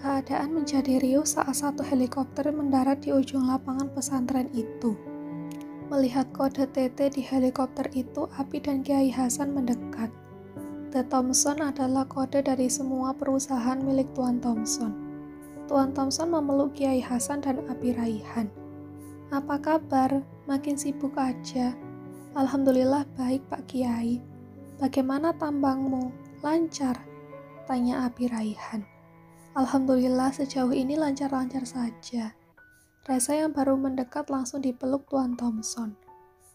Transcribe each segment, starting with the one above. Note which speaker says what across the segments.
Speaker 1: Keadaan menjadi riuh saat satu helikopter mendarat di ujung lapangan pesantren itu. Melihat kode TT di helikopter itu, Abi dan Kiai Hasan mendekat. The Thompson adalah kode dari semua perusahaan milik Tuan Thompson. Tuan Thompson memeluk Kiai Hasan dan Abi Raihan. "Apa kabar? Makin sibuk aja." "Alhamdulillah baik Pak Kiai." "Bagaimana tambangmu? Lancar?" tanya Abi Raihan. "Alhamdulillah sejauh ini lancar-lancar saja." Reza yang baru mendekat langsung dipeluk Tuan Thompson.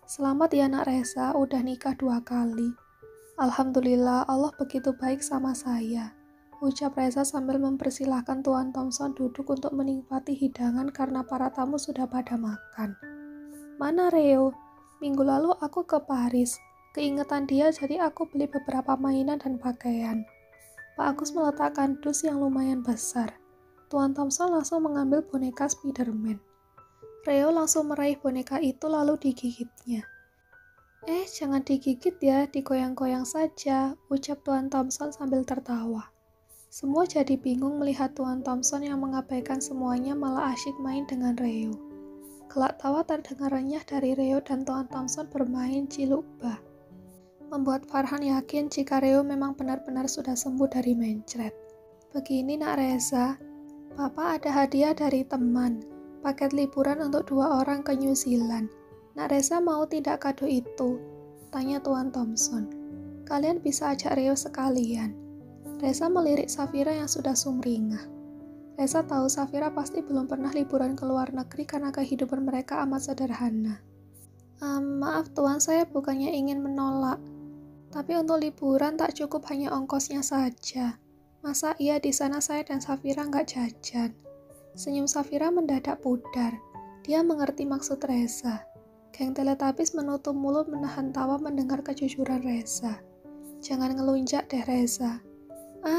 Speaker 1: "Selamat ya nak Reza, udah nikah 2 kali. Alhamdulillah Allah begitu baik sama saya," ucap Reza sambil mempersilahkan Tuan Thompson duduk untuk menikmati hidangan karena para tamu sudah pada makan. "Mana Reo? Minggu lalu aku ke Paris. Keingetan dia jadi aku beli beberapa mainan dan pakaian." Pak Agus meletakkan dus yang lumayan besar. Tuan Thompson langsung mengambil boneka Spiderman. Reo langsung meraih boneka itu lalu digigitnya. Jangan digigit ya, digoyang-goyang saja," ucap Tuan Thompson sambil tertawa. Semua jadi bingung melihat Tuan Thompson yang mengabaikan semuanya malah asyik main dengan Reo. Gelak tawa terdengar renyah dari Reo dan Tuan Thompson bermain ciluk bah. Membuat Farhan yakin jika Reo memang benar-benar sudah sembuh dari mencret. "Begini nak Reza, Papa ada hadiah dari teman, paket liburan untuk 2 orang ke New Zealand. Nak Reza mau tidak kado itu?" tanya Tuan Thompson. "Kalian bisa ajak Reo sekalian." Reza melirik Safira yang sudah sumringah. Reza tahu Safira pasti belum pernah liburan ke luar negeri karena kehidupan mereka amat sederhana. Maaf Tuan, saya bukannya ingin menolak. Tapi untuk liburan tak cukup hanya ongkosnya saja. Masa iya di sana saya dan Safira nggak jajan?" Senyum Safira mendadak pudar. Dia mengerti maksud Reza. Geng Teletubbies menutup mulut menahan tawa mendengar kejujuran Reza. "Jangan ngelunjak deh Reza."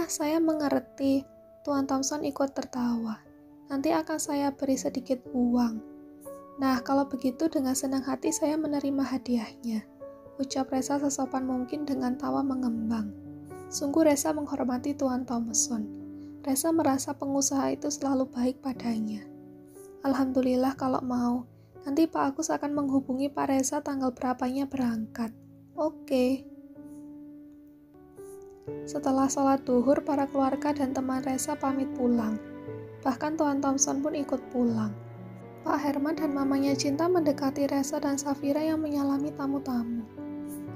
Speaker 1: Saya mengerti." Tuan Thompson ikut tertawa. "Nanti akan saya beri sedikit uang." "Nah, kalau begitu dengan senang hati saya menerima hadiahnya," ucap Reza sesopan mungkin dengan tawa mengembang. Sungguh Reza menghormati Tuan Thompson. Reza merasa pengusaha itu selalu baik padanya. "Alhamdulillah kalau mau. Nanti Pak Agus akan menghubungi Pak Reza tanggal berapanya berangkat." "Oke." Setelah sholat duhur, para keluarga dan teman Reza pamit pulang. Bahkan Tuan Thompson pun ikut pulang. Pak Herman dan mamanya Cinta mendekati Reza dan Safira yang menyalami tamu-tamu.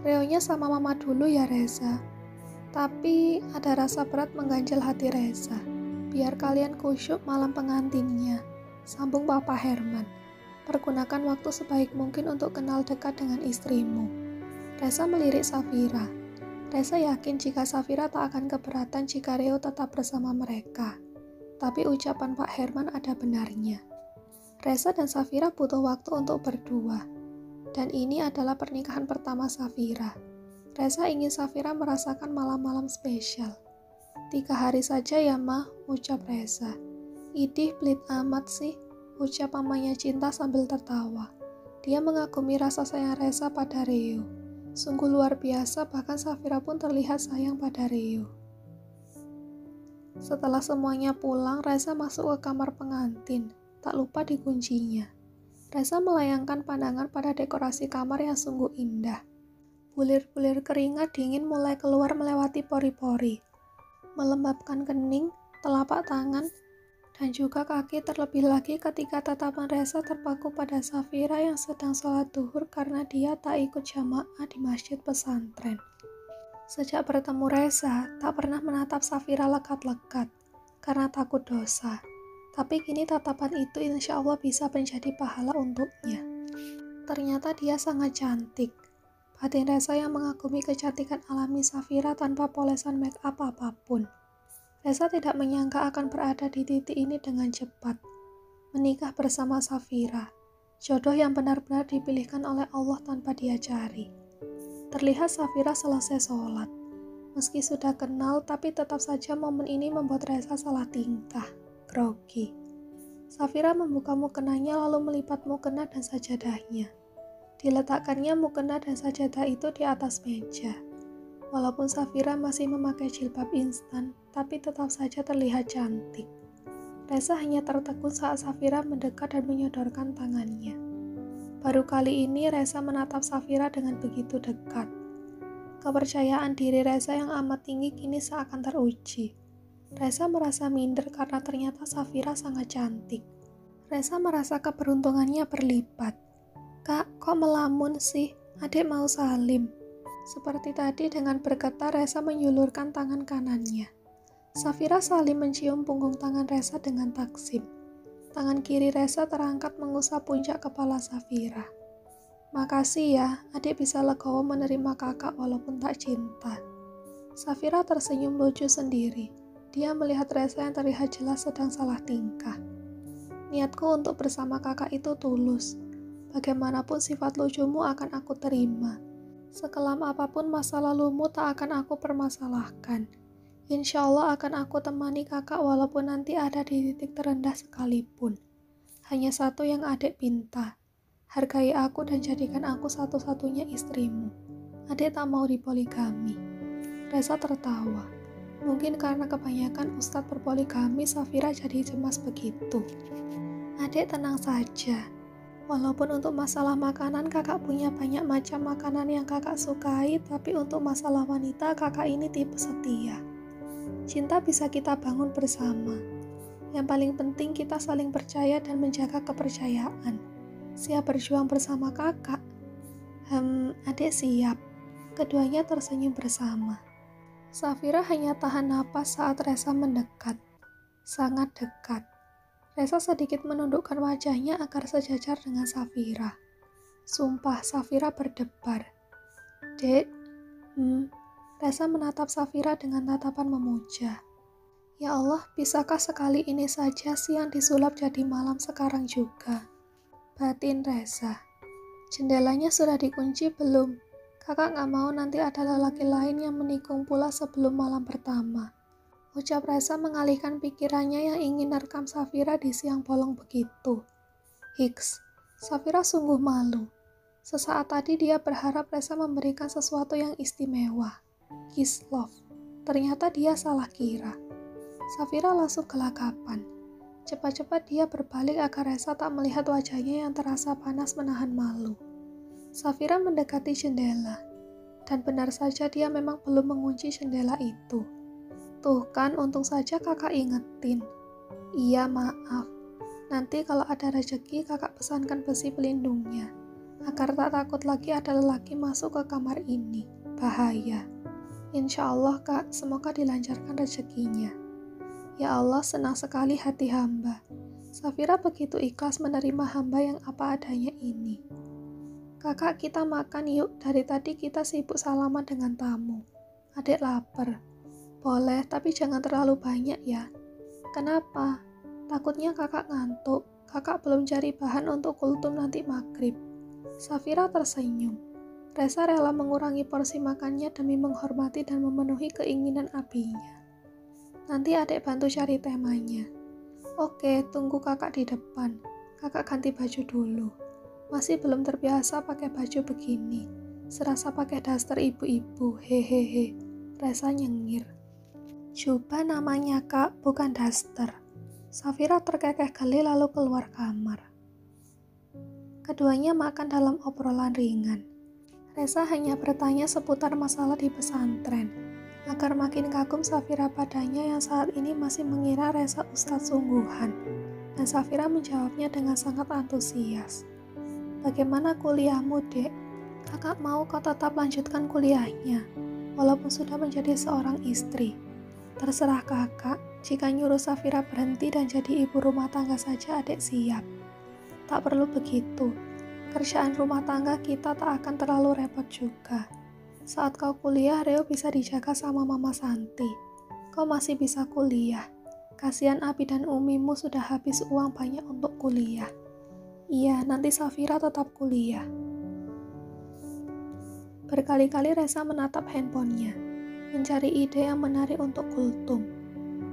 Speaker 1: "Reonya sama mama dulu ya Reza." Tapi ada rasa berat mengganjal hati Reza. "Biar kalian khusyuk malam pengantinnya," sambung Papa Herman. "Pergunakan waktu sebaik mungkin untuk kenal dekat dengan istrimu." Reza melirik Safira. Reza yakin jika Safira tak akan keberatan jika Reo tetap bersama mereka. Tapi ucapan Pak Herman ada benarnya. Reza dan Safira butuh waktu untuk berdua. Dan ini adalah pernikahan pertama Safira. Reza ingin Safira merasakan malam-malam spesial. 3 hari saja ya mah, ucap Reza. "Idih pelit amat sih," ucap mamanya Cinta sambil tertawa. Dia mengagumi rasa sayang Reza pada Reo. Sungguh luar biasa, bahkan Safira pun terlihat sayang pada Reo. Setelah semuanya pulang, Reza masuk ke kamar pengantin. Tak lupa dikuncinya. Reza melayangkan pandangan pada dekorasi kamar yang sungguh indah. Bulir-bulir keringat dingin mulai keluar melewati pori-pori. Melembabkan kening, telapak tangan, dan juga kaki terlebih lagi ketika tatapan Reza terpaku pada Safira yang sedang sholat duhur karena dia tak ikut jamaah di masjid pesantren. Sejak bertemu Reza, tak pernah menatap Safira lekat-lekat karena takut dosa. Tapi kini tatapan itu insya Allah bisa menjadi pahala untuknya. Ternyata dia sangat cantik. Batin Reza yang mengagumi kecantikan alami Safira tanpa polesan make up apapun. Reza tidak menyangka akan berada di titik ini dengan cepat. Menikah bersama Safira. Jodoh yang benar-benar dipilihkan oleh Allah tanpa dia cari. Terlihat Safira selesai sholat. Meski sudah kenal, tapi tetap saja momen ini membuat Reza salah tingkah. Grogi. Safira membuka mukenanya lalu melipat mukena dan sajadahnya. Diletakkannya mukena dan sajadah itu di atas meja. Walaupun Safira masih memakai jilbab instan, tapi tetap saja terlihat cantik. Reza hanya tertegun saat Safira mendekat dan menyodorkan tangannya. Baru kali ini Reza menatap Safira dengan begitu dekat. Kepercayaan diri Reza yang amat tinggi kini seakan teruji. Reza merasa minder karena ternyata Safira sangat cantik. Reza merasa keberuntungannya berlipat. "Kak, kok melamun sih? Adik mau salim." Seperti tadi dengan bergetar Reza menyulurkan tangan kanannya. Safira saling mencium punggung tangan Reza dengan takzim. Tangan kiri Reza terangkat mengusap puncak kepala Safira. "Makasih ya, adik bisa legowo menerima kakak walaupun tak cinta." Safira tersenyum lucu sendiri. Dia melihat Reza yang terlihat jelas sedang salah tingkah. "Niatku untuk bersama kakak itu tulus. Bagaimanapun sifat lucumu akan aku terima. Sekelam apapun masa lalumu tak akan aku permasalahkan. Insya Allah akan aku temani kakak walaupun nanti ada di titik terendah sekalipun. Hanya satu yang adik pinta. Hargai aku dan jadikan aku satu-satunya istrimu. Adik tak mau dipoligami." Reza tertawa. Mungkin karena kebanyakan ustadz berpoligami, Safira jadi cemas begitu. "Adik tenang saja. Walaupun untuk masalah makanan kakak punya banyak macam makanan yang kakak sukai, tapi untuk masalah wanita kakak ini tipe setia. Cinta bisa kita bangun bersama. Yang paling penting kita saling percaya dan menjaga kepercayaan. Siap berjuang bersama kakak?" Adik siap." Keduanya tersenyum bersama. Safira hanya tahan napas saat Reza mendekat. Sangat dekat. Reza sedikit menundukkan wajahnya agar sejajar dengan Safira. Sumpah, Safira berdebar. "Dek, Reza menatap Safira dengan tatapan memuja. "Ya Allah, bisakah sekali ini saja siang disulap jadi malam sekarang juga?" batin Reza. "Jendelanya sudah dikunci belum? Kakak gak mau nanti ada lelaki lain yang menikung pula sebelum malam pertama." Ucap Reza mengalihkan pikirannya yang ingin merekam Safira di siang bolong begitu. Hiks, Safira sungguh malu. Sesaat tadi dia berharap Reza memberikan sesuatu yang istimewa. Kiss love. Ternyata dia salah kira. Safira langsung gelagapan. Cepat-cepat dia berbalik agar Reza tak melihat wajahnya yang terasa panas menahan malu. Safira mendekati jendela. Dan benar saja dia memang belum mengunci jendela itu. "Tuh kan, untung saja kakak ingetin." "Iya, maaf. Nanti kalau ada rezeki kakak pesankan besi pelindungnya. Agar tak takut lagi ada lelaki masuk ke kamar ini. Bahaya." "Insya Allah kak, semoga dilancarkan rezekinya." Ya Allah, senang sekali hati hamba. Safira begitu ikhlas menerima hamba yang apa adanya ini. "Kakak, kita makan yuk, dari tadi kita sibuk salaman dengan tamu. Adik lapar." "Boleh, tapi jangan terlalu banyak ya." "Kenapa?" "Takutnya kakak ngantuk. Kakak belum cari bahan untuk kultum nanti maghrib." Safira tersenyum. Reza rela mengurangi porsi makannya demi menghormati dan memenuhi keinginan abinya. "Nanti adik bantu cari temanya." "Oke, tunggu kakak di depan. Kakak ganti baju dulu. Masih belum terbiasa pakai baju begini. Serasa pakai daster ibu-ibu, hehehe." Reza nyengir. "Jubah namanya kak, bukan daster." Safira terkekeh geli lalu keluar kamar. Keduanya makan dalam obrolan ringan. Reza hanya bertanya seputar masalah di pesantren. Agar makin kagum Safira padanya yang saat ini masih mengira Reza ustadz sungguhan. Dan Safira menjawabnya dengan sangat antusias. "Bagaimana kuliahmu, dek? Kakak mau kau tetap lanjutkan kuliahnya, walaupun sudah menjadi seorang istri." "Terserah kakak, jika nyuruh Safira berhenti dan jadi ibu rumah tangga saja adik siap." "Tak perlu begitu. Kerjaan rumah tangga kita tak akan terlalu repot juga. Saat kau kuliah, Reo bisa dijaga sama Mama Santi. Kau masih bisa kuliah. Kasihan Abi dan Umimu sudah habis uang banyak untuk kuliah." "Iya, nanti Safira tetap kuliah." Berkali-kali Reza menatap handphonenya, mencari ide yang menarik untuk kultum.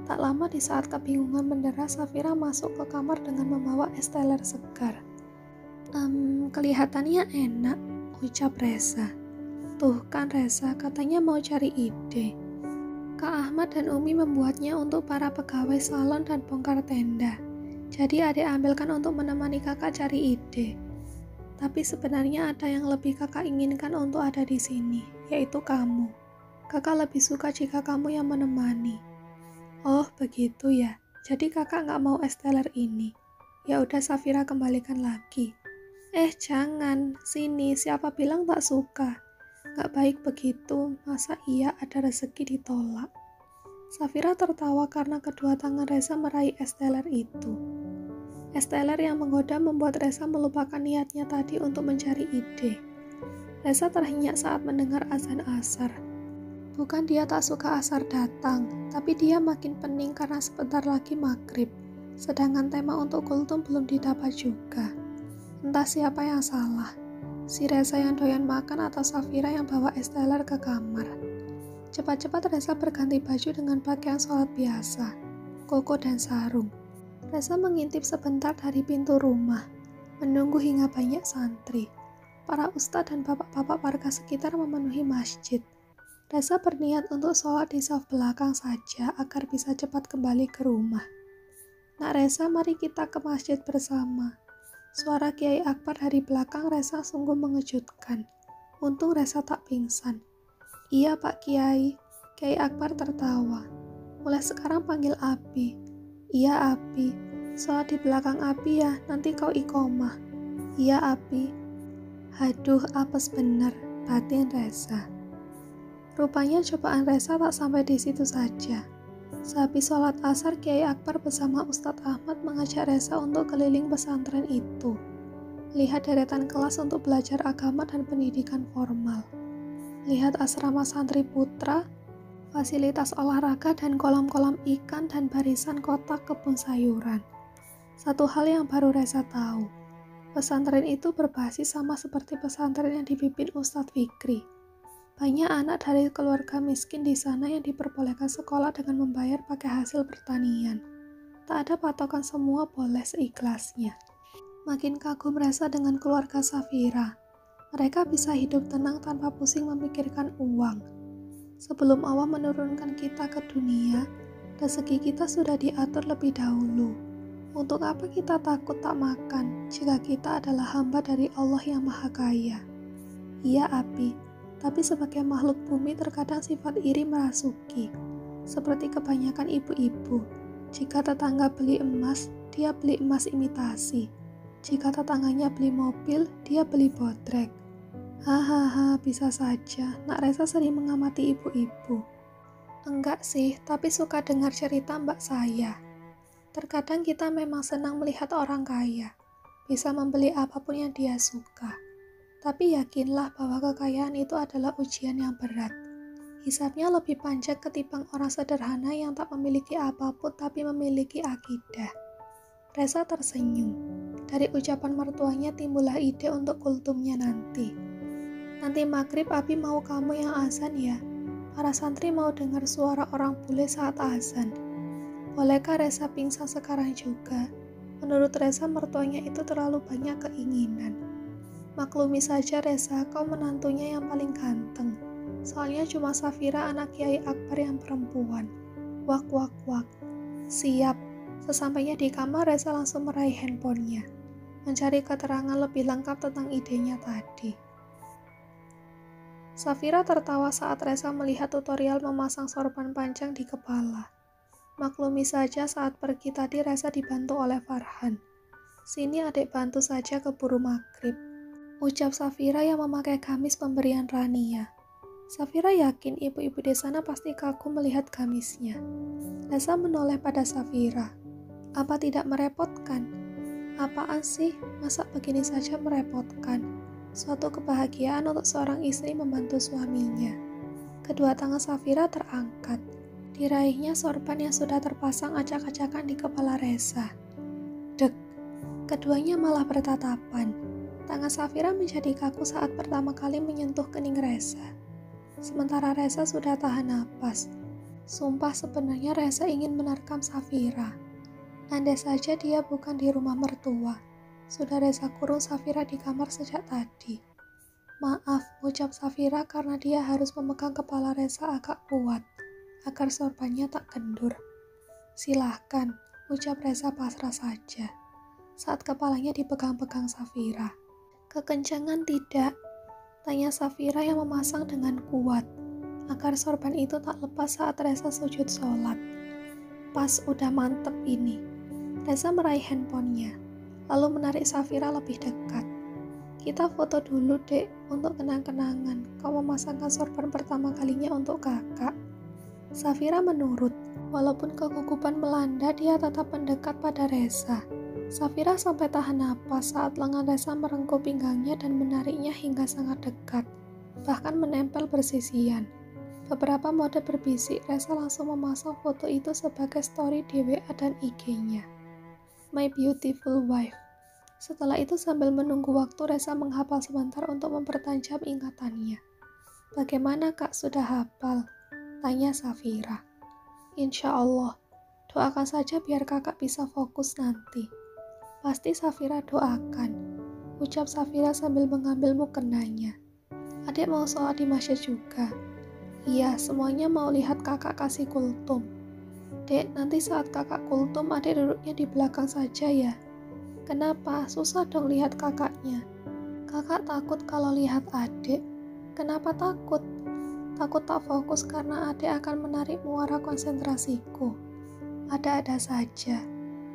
Speaker 1: Tak lama di saat kebingungan mendera, Safira masuk ke kamar dengan membawa es teler segar. Kelihatannya enak," ucap Reza. "Tuh kan Reza, katanya mau cari ide." Kakak Ahmad dan Umi membuatnya untuk para pegawai salon dan bongkar tenda. Jadi adik ambilkan untuk menemani kakak cari ide. Tapi sebenarnya ada yang lebih kakak inginkan untuk ada di sini, yaitu kamu. Kakak lebih suka jika kamu yang menemani. Oh, begitu ya. Jadi kakak nggak mau es teler ini. Ya udah Safira kembalikan lagi. Jangan, sini, siapa bilang tak suka? Nggak baik begitu, masa iya ada rezeki ditolak? Safira tertawa karena kedua tangan Reza meraih es teler itu. Es teler yang menggoda membuat Reza melupakan niatnya tadi untuk mencari ide. Reza terhenyak saat mendengar azan asar. Bukan dia tak suka asar datang, tapi dia makin pening karena sebentar lagi maghrib. Sedangkan tema untuk kultum belum didapat juga. Entah siapa yang salah, si Reza yang doyan makan atau Safira yang bawa es teler ke kamar. Cepat-cepat Reza berganti baju dengan pakaian sholat biasa, koko dan sarung. Reza mengintip sebentar dari pintu rumah, menunggu hingga banyak santri. Para ustadz dan bapak-bapak warga sekitar memenuhi masjid. Reza berniat untuk sholat di saf belakang saja agar bisa cepat kembali ke rumah. Nak Reza, mari kita ke masjid bersama. Suara Kiai Akbar dari belakang Reza sungguh mengejutkan. Untung Reza tak pingsan. Iya Pak Kiai. Kiai Akbar tertawa. Mulai sekarang panggil Abi. Iya Abi. Sholat di belakang Abi ya, nanti kau iqomah. Iya Abi. Haduh, apes bener, batin Reza. Rupanya cobaan Reza tak sampai di situ saja. Sehabis sholat asar, Kiai Akbar bersama Ustadz Ahmad mengajak Reza untuk keliling pesantren itu. Lihat deretan kelas untuk belajar agama dan pendidikan formal. Lihat asrama santri putra, fasilitas olahraga dan kolam-kolam ikan dan barisan kotak kebun sayuran. Satu hal yang baru Reza tahu, pesantren itu berbasis sama seperti pesantren yang dipimpin Ustadz Fikri. Banyak anak dari keluarga miskin di sana yang diperbolehkan sekolah dengan membayar pakai hasil pertanian. Tak ada patokan, semua boleh seikhlasnya. Makin kagum Reza dengan keluarga Safira. Mereka bisa hidup tenang tanpa pusing memikirkan uang. Sebelum Allah menurunkan kita ke dunia, rezeki kita sudah diatur lebih dahulu. Untuk apa kita takut tak makan jika kita adalah hamba dari Allah yang Maha Kaya? Iya Abi, tapi sebagai makhluk bumi terkadang sifat iri merasuki. Seperti kebanyakan ibu-ibu, jika tetangga beli emas, dia beli emas imitasi. Jika tetangganya beli mobil, dia beli bodrek. Hahaha, bisa saja. Nak Reza sering mengamati ibu-ibu. Enggak sih, tapi suka dengar cerita mbak saya. Terkadang kita memang senang melihat orang kaya, bisa membeli apapun yang dia suka. Tapi yakinlah bahwa kekayaan itu adalah ujian yang berat. Hisabnya lebih panjang ketimbang orang sederhana yang tak memiliki apapun tapi memiliki akidah. Reza tersenyum. Dari ucapan mertuanya timbullah ide untuk kultumnya nanti. Nanti maghrib Abi mau kamu yang azan ya. Para santri mau dengar suara orang bule saat azan. Bolehkah Reza pingsan sekarang juga? Menurut Reza, mertuanya itu terlalu banyak keinginan. Maklumi saja Reza, kau menantunya yang paling ganteng. Soalnya cuma Safira anak Kiai Akbar yang perempuan. Wak wak wak. Siap. Sesampainya di kamar, Reza langsung meraih handphonenya. Mencari keterangan lebih lengkap tentang idenya tadi. Safira tertawa saat Reza melihat tutorial memasang sorban panjang di kepala. Maklumi saja saat pergi tadi Reza dibantu oleh Farhan. Sini adik bantu saja keburu maghrib. Ucap Safira yang memakai gamis pemberian Rania. Safira yakin ibu-ibu di sana pasti kagum melihat gamisnya. Reza menoleh pada Safira. Apa tidak merepotkan? Apaan sih? Masa begini saja merepotkan? Suatu kebahagiaan untuk seorang istri membantu suaminya. Kedua tangan Safira terangkat. Diraihnya sorban yang sudah terpasang acak-acakan di kepala Reza. Dek, keduanya malah bertatapan. Tangan Safira menjadi kaku saat pertama kali menyentuh kening Reza. Sementara Reza sudah tahan napas. Sumpah sebenarnya Reza ingin menerkam Safira. Andai saja dia bukan di rumah mertua. Sudah Reza kurung Safira di kamar sejak tadi. Maaf, ucap Safira karena dia harus memegang kepala Reza agak kuat. agar sorbannya tak kendur. Silahkan, ucap Reza pasrah saja, saat kepalanya dipegang-pegang Safira. Kekencangan tidak, tanya Safira yang memasang dengan kuat, agar sorban itu tak lepas saat Reza sujud sholat. Pas udah mantep ini. Reza meraih handphonenya, lalu menarik Safira lebih dekat. Kita foto dulu dek, untuk kenang-kenangan. Kau memasangkan sorban pertama kalinya untuk kakak. Safira menurut, walaupun kegugupan melanda, dia tetap mendekat pada Reza. Safira sampai tahan napas saat lengan Reza merengkuh pinggangnya dan menariknya hingga sangat dekat, bahkan menempel bersisian. Beberapa mode berbisik, Reza langsung memasang foto itu sebagai story di WA dan IG-nya. My beautiful wife. Setelah itu sambil menunggu waktu, Reza menghafal sebentar untuk mempertajam ingatannya. Bagaimana kak, sudah hafal? Tanya Safira. Insya Allah, doakan saja biar kakak bisa fokus nanti. Pasti Safira doakan, ucap Safira sambil mengambil mukenanya. Adik mau sholat di masjid juga. Iya, semuanya mau lihat kakak kasih kultum. Dek, nanti saat kakak kultum, adik duduknya di belakang saja ya. Kenapa? Susah dong lihat kakaknya. Kakak takut kalau lihat adik. Kenapa takut? Takut tak fokus karena adik akan menarik muara konsentrasiku. Ada-ada saja.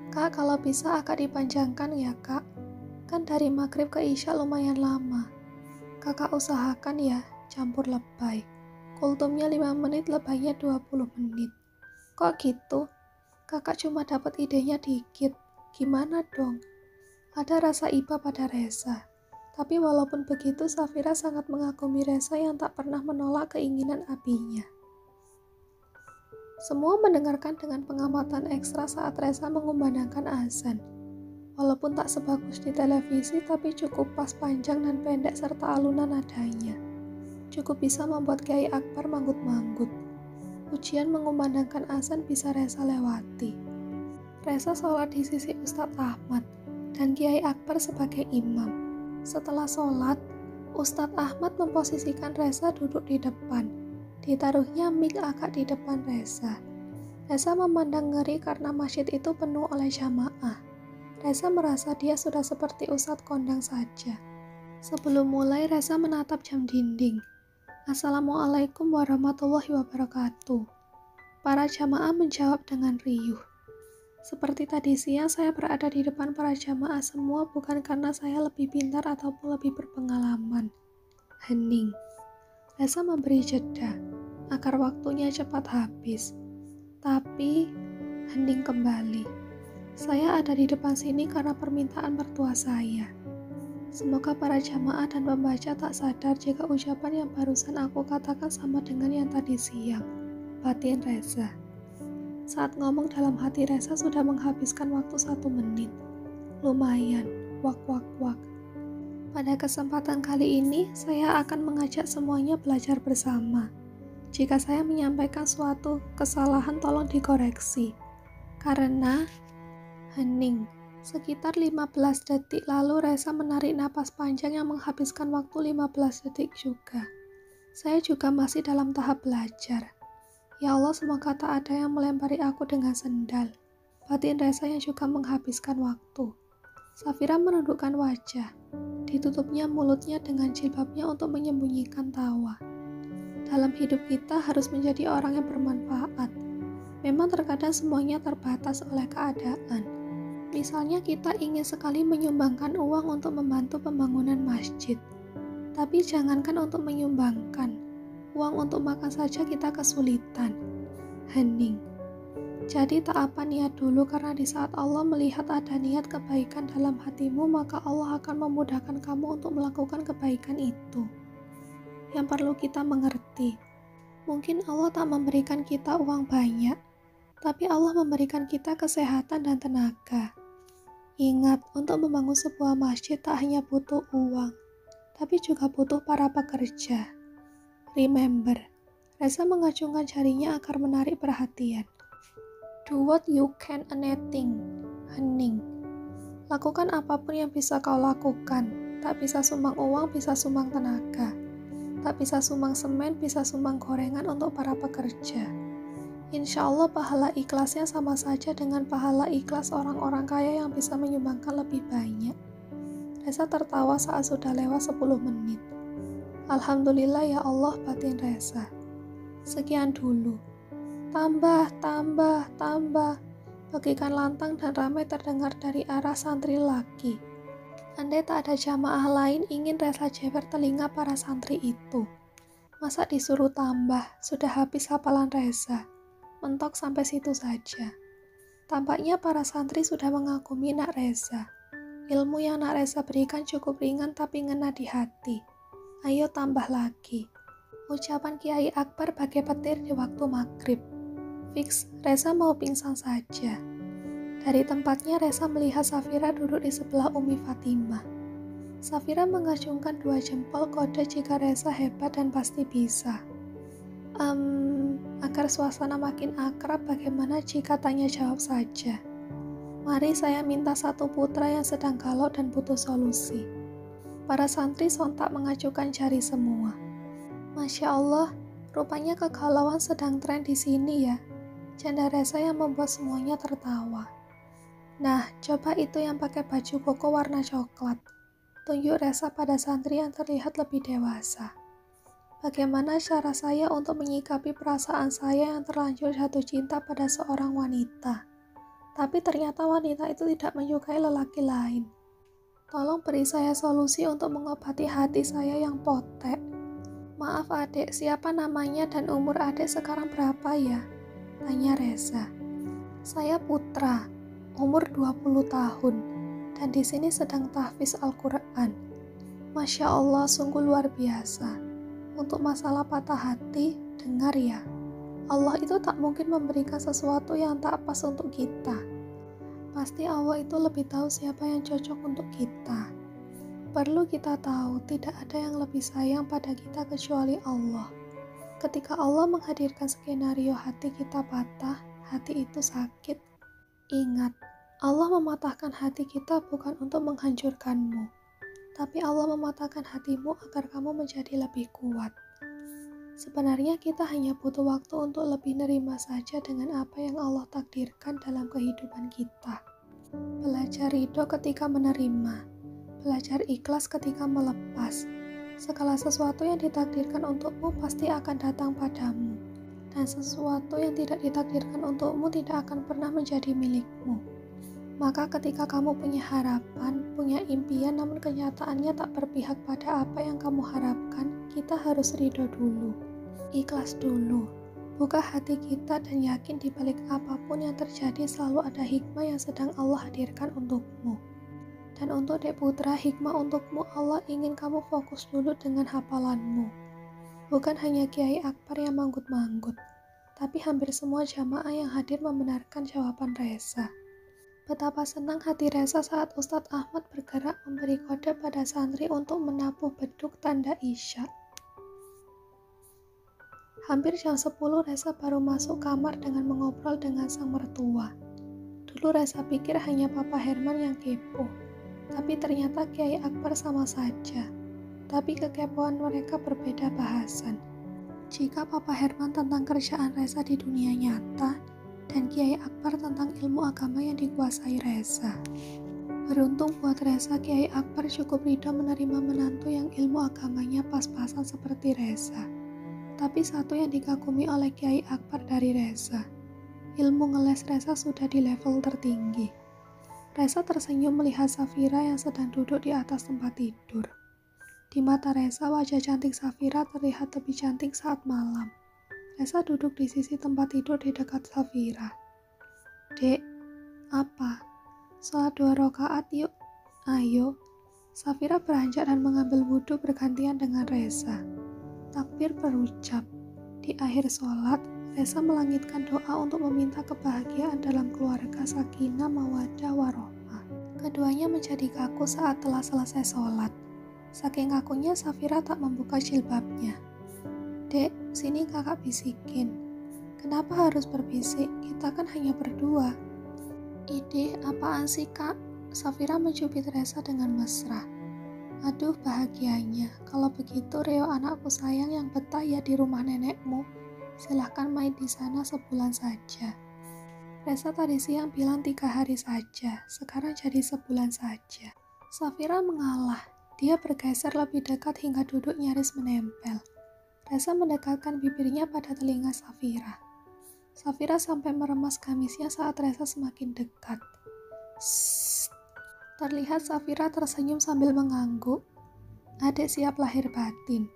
Speaker 1: Kak, kalau bisa agak dipanjangkan ya kak. Kan dari maghrib ke isya lumayan lama. Kakak usahakan ya, campur lebay. Kultumnya 5 menit, lebaynya 20 menit. Kok gitu? Kakak cuma dapat idenya dikit. Gimana dong? Ada rasa iba pada Reza. Tapi walaupun begitu, Safira sangat mengagumi Reza yang tak pernah menolak keinginan abinya. Semua mendengarkan dengan pengamatan ekstra saat Reza mengumandangkan azan. Walaupun tak sebagus di televisi, tapi cukup pas panjang dan pendek serta alunan nadanya. Cukup bisa membuat Kiai Akbar manggut-manggut. Ujian mengumandangkan azan bisa Reza lewati. Reza sholat di sisi Ustadz Ahmad dan Kiai Akbar sebagai imam. Setelah sholat, Ustadz Ahmad memposisikan Reza duduk di depan. Ditaruhnya mik agak di depan Reza. Reza memandang ngeri karena masjid itu penuh oleh jamaah. Reza merasa dia sudah seperti Ustadz kondang saja. Sebelum mulai, Reza menatap jam dinding. Assalamualaikum warahmatullahi wabarakatuh. Para jamaah menjawab dengan riuh. Seperti tadi siang, saya berada di depan para jamaah semua bukan karena saya lebih pintar ataupun lebih berpengalaman. Hening. Reza memberi jeda, agar waktunya cepat habis. Tapi, hening kembali. Saya ada di depan sini karena permintaan mertua saya. Semoga para jamaah dan pembaca tak sadar jika ucapan yang barusan aku katakan sama dengan yang tadi siang. Batin Reza. Saat ngomong dalam hati, Reza sudah menghabiskan waktu 1 menit. Lumayan, wak. Pada kesempatan kali ini, saya akan mengajak semuanya belajar bersama. Jika saya menyampaikan suatu kesalahan, tolong dikoreksi. Karena, hening. Sekitar 15 detik lalu, Reza menarik napas panjang yang menghabiskan waktu 15 detik juga. Saya juga masih dalam tahap belajar. Ya Allah, semoga tak ada yang melempari aku dengan sendal. Batin Reza yang juga menghabiskan waktu. Safira menundukkan wajah. Ditutupnya mulutnya dengan jilbabnya untuk menyembunyikan tawa. Dalam hidup kita harus menjadi orang yang bermanfaat. Memang terkadang semuanya terbatas oleh keadaan. Misalnya kita ingin sekali menyumbangkan uang untuk membantu pembangunan masjid. Tapi jangankan untuk menyumbangkan. Uang untuk makan saja kita kesulitan. Hening. Jadi tak apa niat dulu, karena di saat Allah melihat ada niat kebaikan dalam hatimu, maka Allah akan memudahkan kamu untuk melakukan kebaikan itu. Yang perlu kita mengerti, mungkin Allah tak memberikan kita uang banyak, tapi Allah memberikan kita kesehatan dan tenaga. Ingat, untuk membangun sebuah masjid tak hanya butuh uang, tapi juga butuh para pekerja. Remember, Reza mengacungkan jarinya agar menarik perhatian. Do what you can, anything. Hening. Lakukan apapun yang bisa kau lakukan. Tak bisa sumbang uang, bisa sumbang tenaga. Tak bisa sumbang semen, bisa sumbang gorengan untuk para pekerja. Insya Allah pahala ikhlasnya sama saja dengan pahala ikhlas orang-orang kaya yang bisa menyumbangkan lebih banyak. Reza tertawa saat sudah lewat 10 menit. Alhamdulillah ya Allah, batin Reza. Sekian dulu. Tambah, tambah, tambah. Bagikan lantang dan ramai terdengar dari arah santri laki. Andai tak ada jamaah lain, ingin Reza jewer telinga para santri itu. Masa disuruh tambah, sudah habis hafalan Reza. Mentok sampai situ saja. Tampaknya para santri sudah mengagumi Nak Reza. Ilmu yang Nak Reza berikan cukup ringan tapi ngena di hati. Ayo tambah lagi. Ucapan Kiai Akbar bagai petir di waktu maghrib. Fix, Reza mau pingsan saja. Dari tempatnya Reza melihat Safira duduk di sebelah Umi Fatimah. Safira mengacungkan 2 jempol kode jika Reza hebat dan pasti bisa. Agar suasana makin akrab, bagaimana jika tanya jawab saja? Mari saya minta 1 putra yang sedang galau dan butuh solusi. Para santri sontak mengacukan jari semua. Masya Allah, rupanya kegalauan sedang tren di sini ya. Canda Reza yang membuat semuanya tertawa. Nah, coba itu yang pakai baju koko warna coklat. Tunjuk Reza pada santri yang terlihat lebih dewasa. Bagaimana cara saya untuk menyikapi perasaan saya yang terlanjur jatuh cinta pada seorang wanita? Tapi ternyata wanita itu tidak menyukai lelaki lain. Tolong beri saya solusi untuk mengobati hati saya yang potek. Maaf adik, siapa namanya dan umur adik sekarang berapa ya? Tanya Reza. Saya Putra, umur 20 tahun, dan di sini sedang tahfiz Al-Quran. Masya Allah, sungguh luar biasa. Untuk masalah patah hati, dengar ya. Allah itu tak mungkin memberikan sesuatu yang tak pas untuk kita. Pasti Allah itu lebih tahu siapa yang cocok untuk kita. Perlu kita tahu, tidak ada yang lebih sayang pada kita kecuali Allah. Ketika Allah menghadirkan skenario hati kita patah, hati itu sakit, ingat, Allah mematahkan hati kita bukan untuk menghancurkanmu, tapi Allah mematahkan hatimu agar kamu menjadi lebih kuat. Sebenarnya kita hanya butuh waktu untuk lebih nerima saja dengan apa yang Allah takdirkan dalam kehidupan kita. Belajar ridho ketika menerima, belajar ikhlas ketika melepas. Segala sesuatu yang ditakdirkan untukmu pasti akan datang padamu, dan sesuatu yang tidak ditakdirkan untukmu tidak akan pernah menjadi milikmu. Maka ketika kamu punya harapan, punya impian, namun kenyataannya tak berpihak pada apa yang kamu harapkan, kita harus ridho dulu, ikhlas dulu. Buka hati kita dan yakin di balik apapun yang terjadi selalu ada hikmah yang sedang Allah hadirkan untukmu. Dan untuk Dek Putra, hikmah untukmu Allah ingin kamu fokus dulu dengan hafalanmu. Bukan hanya Kiai Akbar yang manggut-manggut, tapi hampir semua jamaah yang hadir membenarkan jawaban Reza. Betapa senang hati Reza saat Ustadz Ahmad bergerak memberi kode pada santri untuk menabuh beduk tanda Isya. Hampir jam 10 Reza baru masuk kamar dengan mengobrol dengan sang mertua. Dulu Reza pikir hanya Papa Herman yang kepo. Tapi ternyata Kiai Akbar sama saja. Tapi kekepoan mereka berbeda bahasan. Jika Papa Herman tentang kerjaan Reza di dunia nyata, dan Kiai Akbar tentang ilmu agama yang dikuasai Reza. Beruntung buat Reza, Kiai Akbar cukup ridho menerima menantu yang ilmu agamanya pas-pasan seperti Reza. Tapi satu yang dikagumi oleh Kiai Akbar dari Reza, ilmu ngeles Reza sudah di level tertinggi. Reza tersenyum melihat Safira yang sedang duduk di atas tempat tidur. Di mata Reza, wajah cantik Safira terlihat lebih cantik saat malam. Reza duduk di sisi tempat tidur di dekat Safira. Dek, apa? Sholat 2 rakaat yuk. Ayo. Safira beranjak dan mengambil wudhu bergantian dengan Reza. Takbir berucap. Di akhir sholat, Reza melangitkan doa untuk meminta kebahagiaan dalam keluarga, sakinah, mawaddah, warohmah. Keduanya menjadi kaku saat telah selesai sholat. Saking kakunya, Safira tak membuka jilbabnya. Dek, sini kakak bisikin. Kenapa harus berbisik? Kita kan hanya berdua. Ide, apaan sih kak? Safira mencubit Reza dengan mesra. Aduh bahagianya, kalau begitu Reo anakku sayang yang betah ya di rumah nenekmu. Silahkan main di sana sebulan saja. Resa tadi siang bilang 3 hari saja, sekarang jadi sebulan saja. Safira mengalah, dia bergeser lebih dekat hingga duduk nyaris menempel. Resa mendekatkan bibirnya pada telinga Safira. Safira sampai meremas gamisnya saat Resa semakin dekat. Sssst. Terlihat Safira tersenyum sambil mengangguk. Adik siap lahir batin.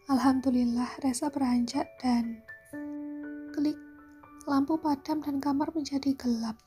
Speaker 1: Alhamdulillah, Resa beranjak dan klik. Lampu padam dan kamar menjadi gelap.